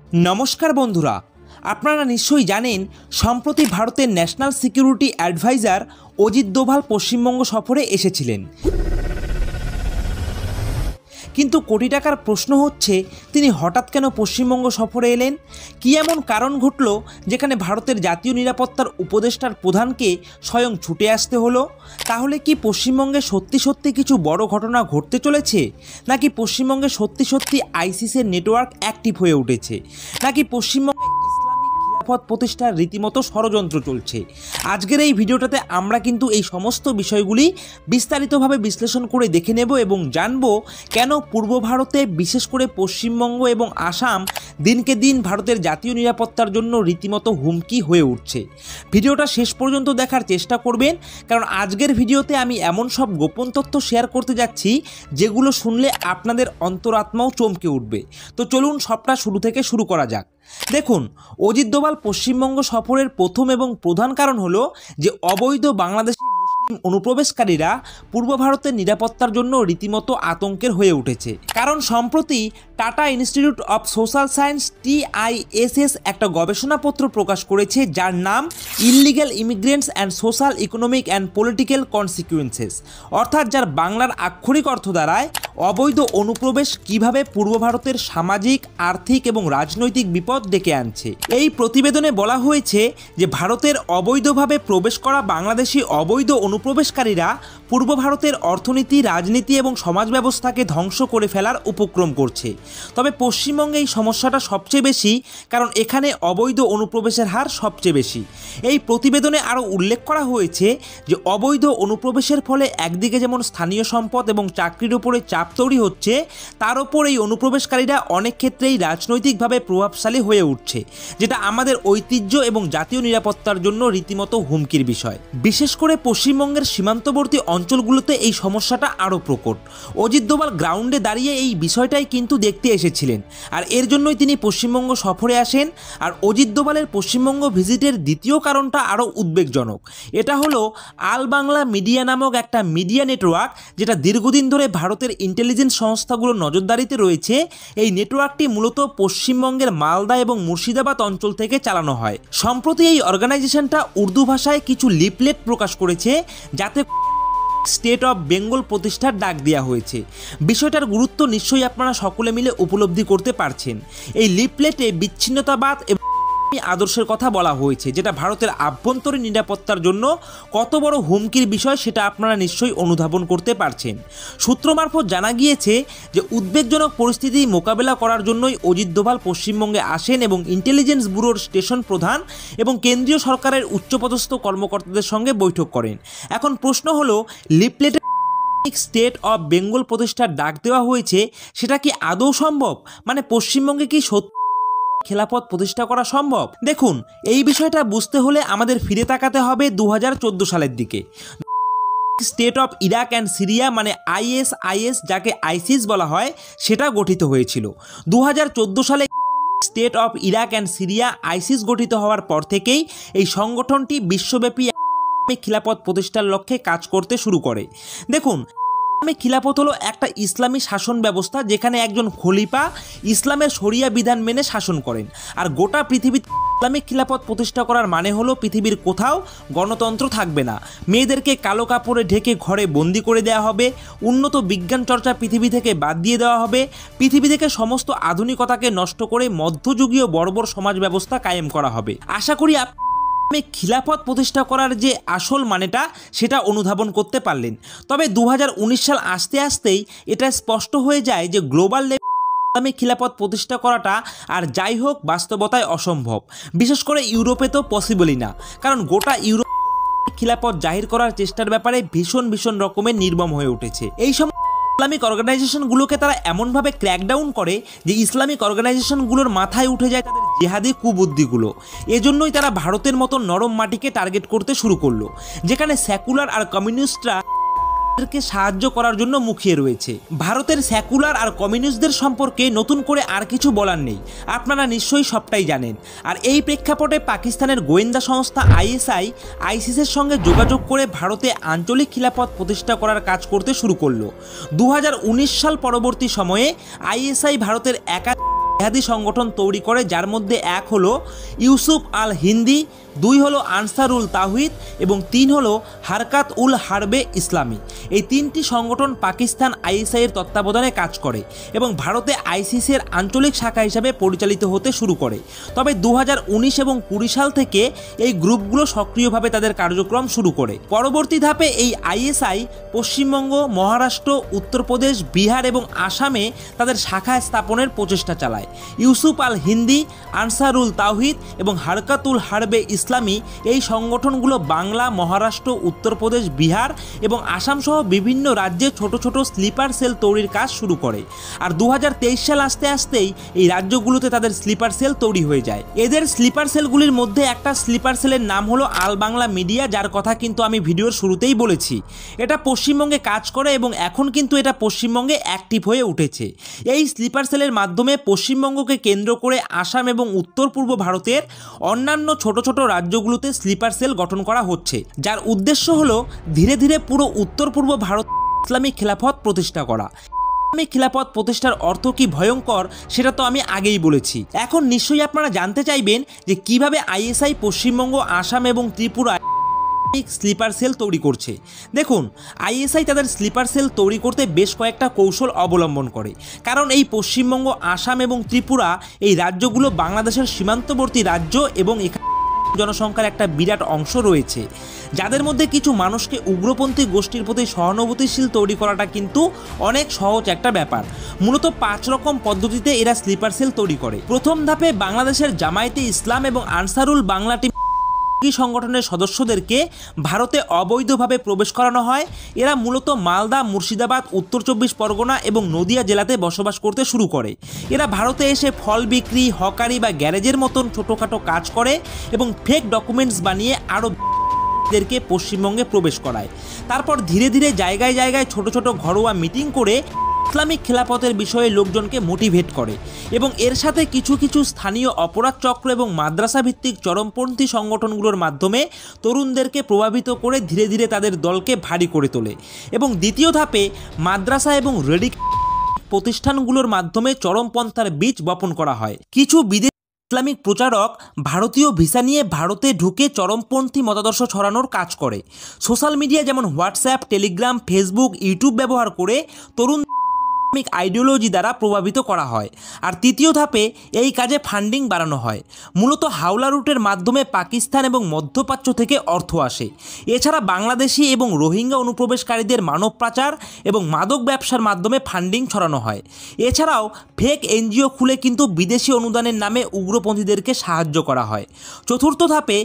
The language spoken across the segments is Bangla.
नमस्कार बंधुरा आपनारा निश्चयই জানেন সম্প্রতি ভারতের national security advisor Ajit Doval Paschimbanga সফরে এসেছিলেন। কিন্তু কোটি টাকার প্রশ্ন হচ্ছে তিনি হঠাৎ কেন পশ্চিমবঙ্গ সফরে এলেন? কি এমন কারণ ঘটল যেখানে ভারতের জাতীয় নিরাপত্তার উপদেষ্টার প্রধানকে স্বয়ং ছুটে আসতে হলো? তাহলে কি পশ্চিমবঙ্গে সত্যি সত্যি কিছু বড় ঘটনা ঘটতে চলেছে, নাকি পশ্চিমবঙ্গে সত্যি সত্যি আইসিসের নেটওয়ার্ক অ্যাক্টিভ হয়ে উঠেছে, নাকি পশ্চিমবঙ্গে ইসলামিক খিলাফত প্রতিষ্ঠার রীতিমতো ষড়যন্ত্র চলছে? আজকের এই ভিডিওটাতে আমরা কিন্তু এই সমস্ত বিষয়গুলি বিস্তারিতভাবে বিশ্লেষণ করে দেখে নেব এবং জানব কেন পূর্ব ভারতে বিশেষ করে পশ্চিমবঙ্গ এবং আসাম দিনকে দিন ভারতের জাতীয় নিরাপত্তার জন্য রীতিমতো হুমকি হয়ে উঠছে। ভিডিওটা শেষ পর্যন্ত দেখার চেষ্টা করবেন, কারণ আজকের ভিডিওতে আমি এমন সব গোপন তথ্য শেয়ার করতে যাচ্ছি যেগুলো শুনলে আপনাদের অন্তরাত্মাও চমকে উঠবে। তো চলুন সবটা শুরু থেকে শুরু করা যাক। দেখুন, অজিত দোভাল পশ্চিমবঙ্গ সফরের প্রথম এবং প্রধান কারণ হলো যে অবৈধ বাংলাদেশি মুসলিম অনুপ্রবেশকারীরা পূর্ব ভারতের নিরাপত্তার জন্য রীতিমতো আতঙ্কের হয়ে উঠেছে। কারণ সম্প্রতি tata institute of social science TISS একটা গবেষণাপত্র প্রকাশ করেছে যার নাম illegal immigrants and social economic and political consequences, অর্থাৎ যার বাংলার আক্ষরিক অর্থ দাঁড়ায় অবৈধ অনুপ্রবেশ কিভাবে পূর্ব ভারতের সামাজিক, আর্থিক এবং রাজনৈতিক বিপদ ডেকে আনছে। এই প্রতিবেদনে বলা হয়েছে যে ভারতের অবৈধভাবে প্রবেশ করা বাংলাদেশি অবৈধ অনুপ্রবেশকারীরা পূর্ব ভারতের অর্থনীতি, রাজনীতি এবং সমাজ ব্যবস্থাকে ধ্বংস করে ফেলার উপক্রম করছে। তবে পশ্চিমবঙ্গে এই সমস্যাটা সবচেয়ে বেশি, কারণ এখানে অবৈধ অনুপ্রবেশের হার সবচেয়ে বেশি। এই প্রতিবেদনে আরও উল্লেখ করা হয়েছে যে অবৈধ অনুপ্রবেশের ফলে একদিকে যেমন স্থানীয় সম্পদ এবং চাকরির উপরে চাপ তৈরি হচ্ছে, তার ওপর এই অনুপ্রবেশকারীরা অনেক ক্ষেত্রেই রাজনৈতিকভাবে প্রভাবশালী হয়ে উঠছে, যেটা আমাদের ঐতিহ্য এবং জাতীয় নিরাপত্তার জন্য রীতিমতো হুমকির বিষয়। বিশেষ করে পশ্চিমবঙ্গের সীমান্তবর্তী অঞ্চলগুলোতে এই সমস্যাটা আরও প্রকট। অজিত দোভাল গ্রাউন্ডে দাঁড়িয়ে এই বিষয়টাই কিন্তু দেখতে এসেছিলেন, আর এর জন্যই তিনি পশ্চিমবঙ্গ সফরে আসেন। আর অজিত দোভালের পশ্চিমবঙ্গ ভিজিটের দ্বিতীয় কারণটা আরও উদ্বেগজনক। এটা হলো আল বাংলা মিডিয়া নামক একটা মিডিয়া নেটওয়ার্ক, যেটা দীর্ঘদিন ধরে ভারতের ইন্টেলিজেন্স সংস্থাগুলোর নজরদারিতে রয়েছে। এই নেটওয়ার্কটি মূলত পশ্চিমবঙ্গের মালদা এবং মুর্শিদাবাদ অঞ্চল থেকে চালানো হয়। সম্প্রতি এই অর্গানাইজেশনটা উর্দু ভাষায় কিছু লিফলেট প্রকাশ করেছে, যাতে স্টেট অফ বেঙ্গল প্রতিষ্ঠার ডাক দেওয়া হয়েছে। বিষয়টার গুরুত্ব নিশ্চয়ই আপনারা সকলে মিলে উপলব্ধি করতে পারছেন। এই লিফলেটে বিচ্ছিন্নতাবাদ এবং আদর্শের কথা বলা হয়েছে, যেটা ভারতের আভ্যন্তরীণ নিরাপত্তার জন্য কত বড় হুমকির বিষয় সেটা আপনারা নিশ্চয়ই অনুধাবন করতে পারছেন। সূত্র মারফত জানা গিয়েছে যে উদ্বেগজনক পরিস্থিতি মোকাবেলা করার জন্যই অজিত দোভাল পশ্চিমবঙ্গে আসেন এবং ইন্টেলিজেন্স ব্যুরোর স্টেশন প্রধান এবং কেন্দ্রীয় সরকারের উচ্চপদস্থ কর্মকর্তাদের সঙ্গে বৈঠক করেন। এখন প্রশ্ন হলো, লিফলেটে স্টেট অফ বেঙ্গল প্রতিষ্ঠার ডাক দেওয়া হয়েছে, সেটা কি আদৌ সম্ভব? মানে পশ্চিমবঙ্গে কি সত্যি খেলাফত প্রতিষ্ঠা করা সম্ভব? দেখুন, এই বিষয়টা বুঝতে হলে আমাদের ফিরে তাকাতে হবে 2014 সালের দিকে। State of Iraq and Syria মানে ISIS, যাকে আইসিস বলা হয়, সেটা গঠিত হয়েছিল 2014 সালে। State of Iraq and Syria ISIS গঠিত হওয়ার পর থেকেই এই সংগঠনটি বিশ্বব্যাপী খিলাফত প্রতিষ্ঠার লক্ষ্যে কাজ করতে শুরু করে। দেখুন, খিলাফত হলো একটা ইসলামী শাসন ব্যবস্থা যেখানে একজন খলিফা ইসলামের শরিয়া বিধান মেনে শাসন করেন। আর গোটা পৃথিবীতে ইসলামিক খিলাফত প্রতিষ্ঠা করার মানে হলো পৃথিবীর কোথাও গণতন্ত্র থাকবে না, মেয়েদেরকে কালো কাপড়ে ঢেকে ঘরে বন্দি করে দেওয়া হবে, উন্নত বিজ্ঞান চর্চা পৃথিবী থেকে বাদ দিয়ে দেওয়া হবে, পৃথিবী থেকে সমস্ত আধুনিকতাকে নষ্ট করে মধ্যযুগীয় বর্বর সমাজ ব্যবস্থা কায়েম করা হবে। আশা করি খিলাফত প্রতিষ্ঠা করার যে আসল মানেটা সেটা অনুধাবন করতে পারলেন। তবে 2019 সাল আসতে আসতেই এটা স্পষ্ট হয়ে যায় যে গ্লোবাল লেভেলে খিলাফত প্রতিষ্ঠা করাটা আর যাই হোক বাস্তবতায় অসম্ভব। বিশেষ করে ইউরোপে তো পসিবলই না, কারণ গোটা ইউরোপ খিলাফত জাহির করার চেষ্টার ব্যাপারে ভীষণ রকমের নির্মম হয়ে উঠেছে। এই সময় ইসলামিক অর্গানাইজেশনগুলোকে তারা এমনভাবে ক্র্যাকডাউন করে যে ইসলামিক অর্গানাইজেশনগুলোর মাথায় উঠে যায় তাদের জেহাদি কুবুদ্ধিগুলো। এজন্যই তারা ভারতের মতো নরম মাটিকে টার্গেট করতে শুরু করলো, যেখানে সেকুলার আর কমিউনিস্টরা কে সাহায্য করার জন্য মুখিয়ে রয়েছে। ভারতের সেকুলার আর কমিউনিস্টদের সম্পর্কে নতুন করে আর কিছু বলার নেই, আপনারা নিশ্চয়ই সবটাই জানেন। আর এই প্রেক্ষাপটে পাকিস্তানের গোয়েন্দা সংস্থা ISI আইসিসের সঙ্গে যোগাযোগ করে ভারতে আঞ্চলিক খিলাফত প্রতিষ্ঠা করার কাজ করতে শুরু করলো। 2019 সাল পরবর্তী সময়ে ISI ভারতের একাধিক জিহাদি সংগঠন তৈরি করে, যার মধ্যে এক হলো ইউসুফ আল হিন্দি, 2 হলো আনসারুল তাওহিদ এবং 3 হলো হারকাত উল হারবে ইসলামী। এই 3টি সংগঠন পাকিস্তান আইএসআই এর তত্ত্বাবধানে কাজ করে এবং ভারতে আইসিসি এর আঞ্চলিক শাখা হিসাবে পরিচালিত হতে শুরু করে। তবে 2019 এবং 20 সাল থেকে এই গ্রুপগুলো সক্রিয়ভাবে তাদের কার্যক্রম শুরু করে। পরবর্তী ধাপে এই আইএসআই পশ্চিমবঙ্গ, মহারাষ্ট্র, উত্তরপ্রদেশ, বিহার এবং আসামে তাদের শাখা স্থাপনের প্রচেষ্টা চালায়। ইউসুফ আল হিন্দি, আনসারুল তাওহিদ এবং হারকাতুল হারবে ইসলামী এই সংগঠনগুলো বাংলা, মহারাষ্ট্র, উত্তরপ্রদেশ, বিহার এবং আসাম সহ বিভিন্ন রাজ্যে ছোট ছোট স্লিপার সেল তৈরির কাজ শুরু করে। আর 2023 সাল আসতে আসতেই এই রাজ্যগুলোতে তাদের স্লিপার সেল তৈরি হয়ে যায়। এদের স্লিপার সেলগুলির মধ্যে একটা স্লিপার সেলের নাম হলো আল বাংলা মিডিয়া, যার কথা কিন্তু আমি ভিডিওর শুরুতেই বলেছি। এটা পশ্চিমবঙ্গে কাজ করে এবং এখন কিন্তু এটা পশ্চিমবঙ্গে অ্যাক্টিভ হয়ে উঠেছে। এই স্লিপার সেলের মাধ্যমে পশ্চিমবঙ্গকে কেন্দ্র করে আসাম এবং উত্তর পূর্ব ভারতের অন্যান্য ছোট ছোট রাজ্যগুলোতে স্লিপার সেল গঠন করা হচ্ছে, যার উদ্দেশ্য হলো ধীরে ধীরে পুরো উত্তর পূর্ব ভারত ইসলামিক খেলাফত প্রতিষ্ঠা করা। ইসলামিক খেলাফত প্রতিষ্ঠার অর্থ কি ভয়ঙ্কর সেটা তো আমি আগেই বলেছি। এখন নিশ্চয়ই আপনারা জানতে চাইবেন যে কিভাবে আইএসআই পশ্চিমবঙ্গ, আসাম এবং ত্রিপুরা স্লিপার সেল তৈরি করছে। দেখুন, আইএসআই তাদের স্লিপার সেল তৈরি করতে বেশ কয়েকটা কৌশল অবলম্বন করে, কারণ এই পশ্চিমবঙ্গ, আসাম এবং ত্রিপুরা এই রাজ্যগুলো বাংলাদেশের সীমান্তবর্তী রাজ্য এবং এখানে জনসংখ্যার একটা বিরাট অংশ রয়েছে, যাদের মধ্যে কিছু মানুষকে উগ্রপন্থী গোষ্ঠীর প্রতি সহানুভূতিশীল তৈরি করাটা কিন্তু অনেক সহজ একটা ব্যাপার। মূলত 5 রকম পদ্ধতিতে এরা স্লিপার সেল তৈরি করে। প্রথম ধাপে বাংলাদেশের জামায়াতে ইসলাম এবং আনসারুল বাংলা টিম সংগঠনের সদস্যদেরকে ভারতে অবৈধভাবে প্রবেশ করানো হয়। এরা মূলত মালদা, মুর্শিদাবাদ, উত্তর 24 পরগনা এবং নদিয়া জেলাতে বসবাস করতে শুরু করে। এরা ভারতে এসে ফল বিক্রি, হকারি বা গ্যারেজের মতন ছোটোখাটো কাজ করে এবং ফেক ডকুমেন্টস বানিয়ে আরও দেরকে পশ্চিমবঙ্গে প্রবেশ করায়। তারপর ধীরে ধীরে জায়গায় জায়গায় ছোট ছোট ঘরোয়া মিটিং করে ইসলামিক খেলাফতের বিষয়ে লোকজনকে মোটিভেট করে এবং এর সাথে কিছু কিছু স্থানীয় অপরাধ চক্র এবং মাদ্রাসা ভিত্তিক চরমপন্থী সংগঠনগুলোর মাধ্যমে তরুণদেরকে প্রভাবিত করে ধীরে ধীরে তাদের দলকে ভারী করে তোলে। এবং দ্বিতীয় ধাপে মাদ্রাসা এবং রেডিক্যাল প্রতিষ্ঠানগুলোর মাধ্যমে চরমপন্থার বীজ বপন করা হয়। কিছু বিদেশি ইসলামিক প্রচারক ভারতীয় ভিসা নিয়ে ভারতে ঢুকে চরমপন্থী মতাদর্শ ছড়ানোর কাজ করে। সোশ্যাল মিডিয়া যেমন হোয়াটসঅ্যাপ, টেলিগ্রাম, ফেসবুক, ইউটিউব ব্যবহার করে তরুণ ইসলামিক আইডিওলজি দ্বারা প্রভাবিত করা হয়। আর তৃতীয় ধাপে এই কাজে ফান্ডিং বাড়ানো হয়। মূলত হাওলা রুটের মাধ্যমে পাকিস্তান এবং মধ্যপ্রাচ্য থেকে অর্থ আসে। এছাড়া বাংলাদেশি এবং রোহিঙ্গা অনুপ্রবেশকারীদের মানব পাচার এবং মাদক ব্যবসার মাধ্যমে ফান্ডিং ছড়ানো হয়। এছাড়াও ফেক এনজিও খুলে কিন্তু বিদেশি অনুদানের নামে উগ্রপন্থীদেরকে সাহায্য করা হয়। চতুর্থ ধাপে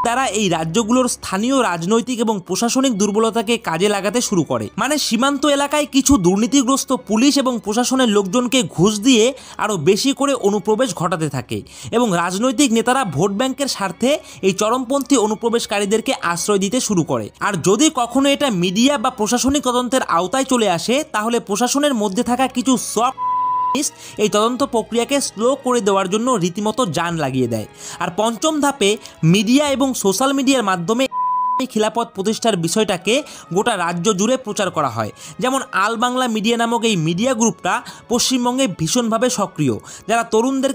তারা এই রাজ্যগুলোর স্থানীয় রাজনৈতিক এবং প্রশাসনিক দুর্বলতাকে কাজে লাগাতে শুরু করে। মানে সীমান্ত এলাকায় কিছু দুর্নীতিগ্রস্ত পুলিশ এবং প্রশাসনের লোকজনকে ঘুষ দিয়ে আরও বেশি করে অনুপ্রবেশ ঘটাতে থাকে এবং রাজনৈতিক নেতারা ভোট ব্যাংকের স্বার্থে এই চরমপন্থী অনুপ্রবেশকারীদেরকে আশ্রয় দিতে শুরু করে। আর যদি কখনো এটা মিডিয়া বা প্রশাসনিক তদন্তের আওতায় চলে আসে, তাহলে প্রশাসনের মধ্যে থাকা কিছু সফট এই তদন্ত প্রক্রিয়াকে স্লো করে দেওয়ার জন্য রীতিমতো জান লাগিয়ে দেয়। আর পঞ্চম ধাপে মিডিয়া এবং সোশ্যাল মিডিয়ার মাধ্যমে খিলাফত প্রতিষ্ঠার বিষয়টাকে গোটা রাজ্য জুড়ে প্রচার করা হয়। যেমন আল বাংলা মিডিয়া নামক এই মিডিয়া গ্রুপটা পশ্চিমবঙ্গে ভীষণভাবে সক্রিয়, যারা তরুণদের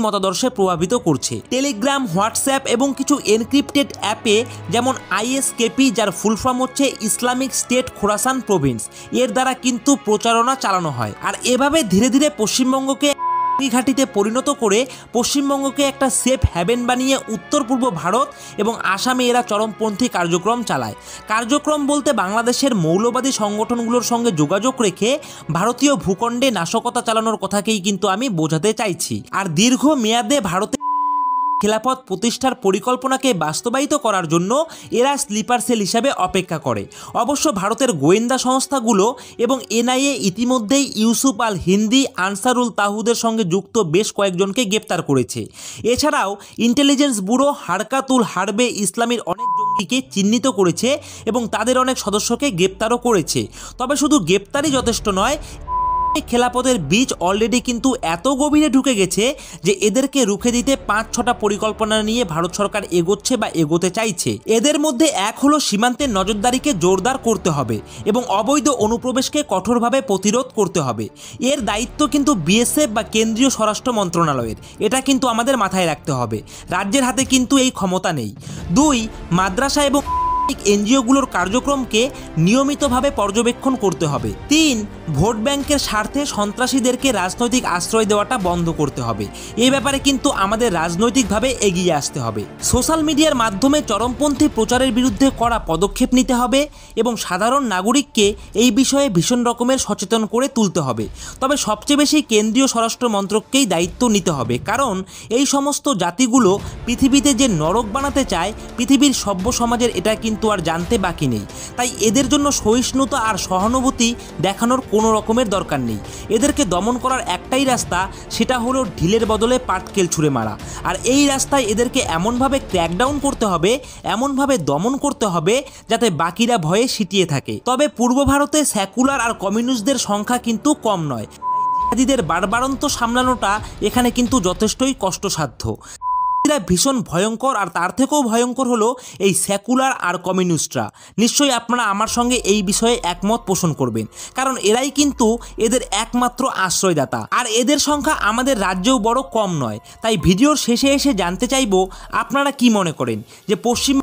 মতাদর্শে প্রভাবিত করছে। টেলিগ্রাম, হোয়াটসঅ্যাপ এবং কিছু এনক্রিপ্টেড অ্যাপে যেমন আইএসকেপি, যার ফুল ফর্ম হচ্ছে ইসলামিক স্টেট খোরাসান প্রভিন্স, এর দ্বারা কিন্তু প্রচারণা চালানো হয়। আর এভাবে ধীরে ধীরে পশ্চিমবঙ্গকে ঘাঁটিতে পরিণত করে পশ্চিমবঙ্গকে একটা সেফ হ্যাভেন বানিয়ে উত্তর পূর্ব ভারত এবং আসামে এরা চরমপন্থী কার্যক্রম চালায়। কার্যক্রম বলতে বাংলাদেশের মৌলবাদী সংগঠনগুলোর সঙ্গে যোগাযোগ রেখে ভারতীয় ভূখণ্ডে নাশকতা চালানোর কথাকেই কিন্তু আমি বোঝাতে চাইছি। আর দীর্ঘ মেয়াদে ভারতে খেলাফত প্রতিষ্ঠার পরিকল্পনাকে বাস্তবায়িত করার জন্য এরা স্লিপার সেল হিসাবে অপেক্ষা করে। অবশ্য ভারতের গোয়েন্দা সংস্থাগুলো এবং এনআইএ ইতিমধ্যেই ইউসুফ আল হিন্দি, আনসারুল তাহুদের সঙ্গে যুক্ত বেশ কয়েকজনকে গ্রেপ্তার করেছে। এছাড়াও ইন্টেলিজেন্স ব্যুরো হারকাতুল হারবে ইসলামীর অনেক জঙ্গিকে চিহ্নিত করেছে এবং তাদের অনেক সদস্যকে গ্রেপ্তারও করেছে। তবে শুধু গ্রেপ্তারই যথেষ্ট নয়, খেলাপথের বীজ অলরেডি কিন্তু এত গভীরে ঢুকে গেছে যে এদেরকে রুখে দিতে 5-6টা পরিকল্পনা নিয়ে ভারত সরকার এগোচ্ছে বা এগোতে চাইছে। এদের মধ্যে এক হলো সীমান্তের নজরদারিকে জোরদার করতে হবে এবং অবৈধ অনুপ্রবেশকে কঠোরভাবে প্রতিরোধ করতে হবে। এর দায়িত্ব কিন্তু বিএসএফ বা কেন্দ্রীয় স্বরাষ্ট্র মন্ত্রণালয়ের, এটা কিন্তু আমাদের মাথায় রাখতে হবে। রাজ্যের হাতে কিন্তু এই ক্ষমতা নেই। 2, মাদ্রাসা এবং এনজিওগুলোর কার্যক্রমকে নিয়মিতভাবে পর্যবেক্ষণ করতে হবে। 3, ভোট ব্যাংকের স্বার্থে সন্ত্রাসীদেরকে রাজনৈতিক আশ্রয় দেওয়াটা বন্ধ করতে হবে। এই ব্যাপারে কিন্তু আমাদের রাজনৈতিকভাবে এগিয়ে আসতে হবে। সোশ্যাল মিডিয়ার মাধ্যমে চরমপন্থী প্রচারের বিরুদ্ধে কড়া পদক্ষেপ নিতে হবে এবং সাধারণ নাগরিককে এই বিষয়ে ভীষণ রকমের সচেতন করে তুলতে হবে। তবে সবচেয়ে বেশি কেন্দ্রীয় স্বরাষ্ট্র মন্ত্রককেই দায়িত্ব নিতে হবে, কারণ এই সমস্ত জাতিগুলো পৃথিবীতে যে নরক বানাতে চায়, পৃথিবীর সভ্য সমাজের এটা কিন্তু আর জানতে বাকি নেই। তাই এদের জন্য সহিষ্ণুতা আর সহানুভূতি দেখানোর কোনো রকমের দরকার নেই। এদেরকে দমন করার একটাই রাস্তা, সেটা হলো ঢিলের বদলে পাটকেল ছুঁড়ে মারা। আর এই রাস্তায় এদেরকে এমনভাবে ক্র্যাকডাউন করতে হবে, এমনভাবে দমন করতে হবে যাতে বাকিরা ভয়ে সিটিয়ে থাকে। তবে পূর্ব ভারতে সেকুলার আর কমিউনিস্টদের সংখ্যা কিন্তু কম নয়। জিহাদিদের বাড়বাড়ন্ত সামলানোটা এখানে কিন্তু যথেষ্টই কষ্টসাধ্য। এরা ভীষণ ভয়ঙ্কর, আর তার থেকেও ভয়ঙ্কর হলো এই সেকুলার আর কমিউনিস্টরা। নিশ্চয়ই আপনারা আমার সঙ্গে এই বিষয়ে একমত পোষণ করবেন, কারণ এরাই কিন্তু এদের একমাত্র আশ্রয়দাতা। আর এদের সংখ্যা আমাদের রাজ্যেও বড় কম নয়। তাই ভিডিওর শেষে এসে জানতে চাইবো আপনারা কি মনে করেন যে পশ্চিম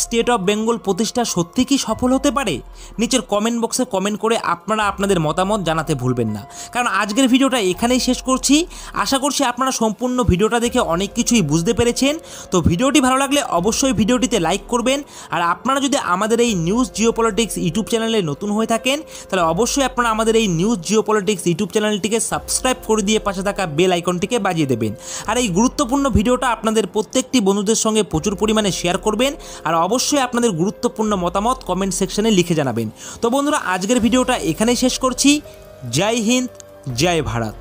স্টেট অফ বেঙ্গল প্রতিষ্ঠা সত্যি কি সফল হতে পারে? নিচের কমেন্ট বক্সে কমেন্ট করে আপনারা আপনাদের মতামত জানাতে ভুলবেন না। কারণ আজকের ভিডিওটা এখানেই শেষ করছি। আশা করছি আপনারা সম্পূর্ণ ভিডিওটা দেখে অনেক কিছুই বুঝতে পেরেছেন। তো ভিডিওটি ভালো লাগলে অবশ্যই ভিডিওটিতে লাইক করবেন। আর আপনারা যদি আমাদের এই নিউজ জিওপলিটিক্স ইউটিউব চ্যানেলে নতুন হয়ে থাকেন, তাহলে অবশ্যই আপনারা আমাদের এই নিউজ জিওপলিটিক্স ইউটিউব চ্যানেলটিকে সাবস্ক্রাইব করে দিয়ে পাশে থাকা বেল আইকনটিকে বাজিয়ে দেবেন। আর এই গুরুত্বপূর্ণ ভিডিওটা আপনাদের প্রত্যেকটি বন্ধুদের সঙ্গে প্রচুর পরিমাণে শেয়ার করবেন। আর অবশ্যই আপনাদের গুরুত্বপূর্ণ মতামত কমেন্ট সেকশনে লিখে জানাবেন। তো বন্ধুরা, আজকের ভিডিওটা এখানেই শেষ করছি। জয় হিন্দ, জয় ভারত।